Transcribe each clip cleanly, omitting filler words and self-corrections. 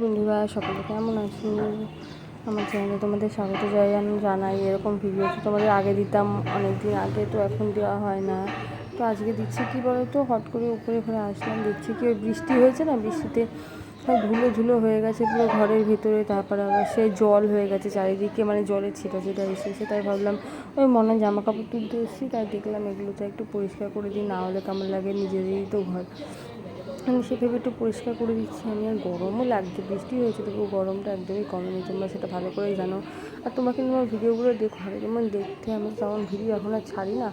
বন্ধুরা, সকলে কেমন আছো? আমার চ্যানেলে তোমাদের স্বাগত জানাই। এরকম ভিডিও তো তোমাদের আগে দিতাম অনেক দিন আগে, তো এখন দেওয়া হয় না। তো আজকে দিচ্ছি কি বলো তো, হট করে উপরে ঘরে আসলাম, দেখছি কি ওই বৃষ্টি হয়েছে না, বৃষ্টিতে সব ধুলো ধুলো হয়ে গেছে পুরো ঘরের ভিতরে। তারপরে আবার সেই জল হয়ে গেছে চারিদিকে, মানে জলের ছিটা ছিটা এসেছে। তাই ভাবলাম ওই মনে জামা কাপড় তুলতে এসেছি, তাই দেখলাম এগুলোতে একটু পরিষ্কার করে দিই, না হলে কেমন লাগে, নিজেদেরই তো ঘর। আমি সেভাবে একটু পরিষ্কার করে দিচ্ছি। আমি আর গরমও লাগছে, বৃষ্টি হয়েছে তবু গরমটা একদমই কমেনি, তোমরা সেটা ভালো করেই জানো। আর তোমরা কিন্তু আমার ভিডিওগুলো দেখো, যেমন দেখতে আমি তেমন ভিডিও এখন আর ছাড়ি না।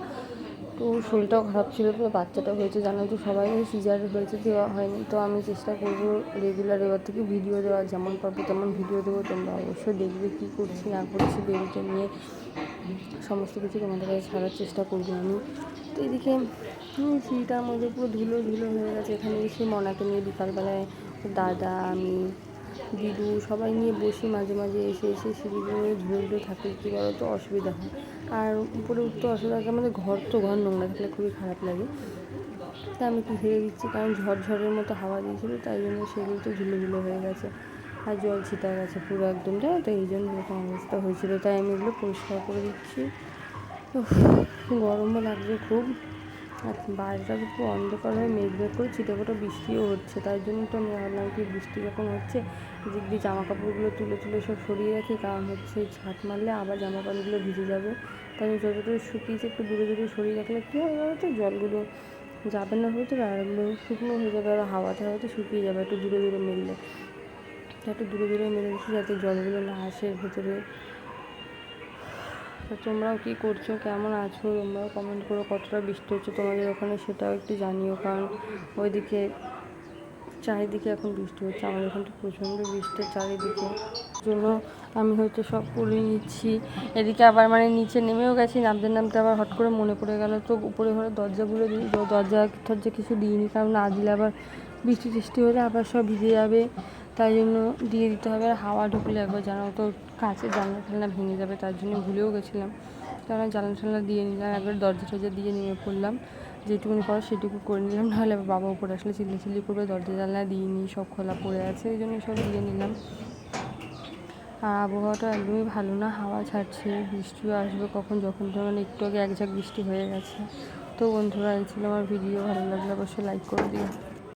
তো শরীরটাও খারাপ ছিল, তো বাচ্চাটা হয়েছে জানো তো, সবাই সিজার হয়েছে, দেওয়া হয়নি। তো আমি চেষ্টা করবো রেগুলার এবার থেকে ভিডিও দেওয়া, যেমন পারবো তেমন ভিডিও দেবো। তোমরা অবশ্যই দেখবে কী করছি না করছি, বেবিকে নিয়ে সমস্ত কিছু তোমাদের কাছে ছাড়ার চেষ্টা করবো আমি। তো এদিকে সিঁড়িটার মধ্যে পুরো ধুলো ধুলো হয়ে গেছে। এখানে এসে মনাকে নিয়ে বিকালবেলায় দাদা, আমি, দিদু সবাই নিয়ে বসি, মাঝে মাঝে এসে এসে সিঁড়িগুলো ধুলো ধুলো থাকে, কী বলো তো অসুবিধা হয়। আর উপরে উঠতে অসুবিধা হয়, আমাদের ঘর তো ঘর নোংরা থাকলে খুবই খারাপ লাগে। তা আমি একটু ঝেড়ে দিচ্ছি, কারণ ঝড়ঝড়ের মতো হাওয়া দিয়েছিলো, তাই জন্য সেগুলো তো ধুলো ধুলো হয়ে গেছে আর জল ছিটা গেছে পুরো একদম, জানো তো, এই জন্য এরকম অবস্থা হয়েছিল। তাই আমি এগুলো পরিষ্কার করে দিচ্ছি। গরমও লাগছে খুব, আর বাইরেটা খুব অন্ধকার হয়ে মেঘ করে ছিটেফোঁটা বৃষ্টিও হচ্ছে। তাই জন্য তো আমি ভাবলাম কি, বৃষ্টি যখন হচ্ছে দিক দিয়ে জামা কাপড়গুলো তুলে তুলে সব সরিয়ে রাখি, কারণ হচ্ছে ছাট মারলে আবার জামা প্যান্টগুলো ভিজে যাবে। তাই আমি যতটুকু শুকিয়েছে একটু দূরে দূরে সরিয়ে রাখলে কী হবে বলো তো, জলগুলো যাবে না হয়তো, আর শুকনো হয়ে যাবে, আর হাওয়াতে হয়তো শুকিয়ে যাবে একটু দূরে দূরে মেললে। একটু দূরে দূরে মেলে দিচ্ছি যাতে জলগুলো না আসে ভেতরে। তো তোমরাও কী করছো, কেমন আছো, তোমরাও কমেন্ট করো। কতটা বৃষ্টি হচ্ছে তোমাদের ওখানে সেটাও একটু জানিও, কারণ ওইদিকে চারিদিকে এখন বৃষ্টি হচ্ছে, আমাদের এখানে তো প্রচণ্ড বৃষ্টি চারিদিকে। জন্য আমি হয়তো সব করে নিচ্ছি। এদিকে আবার মানে নিচে নেমেও গেছি, নামতে নামতে আবার হট করে মনে পড়ে গেল, তো উপরে ঘরে দরজাগুলো দিই, দরজা কিছু দিইনি, কারণ না দিলে আবার বৃষ্টি টিষ্টি হলে আবার সব ভিজে যাবে। তাই জন্য দিয়ে দিতে হবে। আর হাওয়া ঢুকলে একবার জানো তো কাঁচের জানলা টানলা ভেঙে যাবে, তার জন্য ভুলেও গেছিলাম। কারণ জানলা টানলা দিয়ে নিলাম, একবার দরজা টরজা দিয়ে নেমে পড়লাম, যেটুকুনি করা সেটুকু করে নিলাম, নাহলে বাবা উপরে আসলে চিল্লি করবে। দরজা জানলা দিইনি, সব খোলা পড়ে আছে, এই জন্য সব দিয়ে নিলাম। আর আবহাওয়াটা একদমই ভালো না, হাওয়া ছাড়ছে, বৃষ্টিও আসবে কখন যখন তখন, একটু আগে এক ঝাঁক বৃষ্টি হয়ে গেছে। তো বন্ধুরা, এই ছিল আমার ভিডিও, ভালো লাগলে অবশ্যই লাইক করে দিও।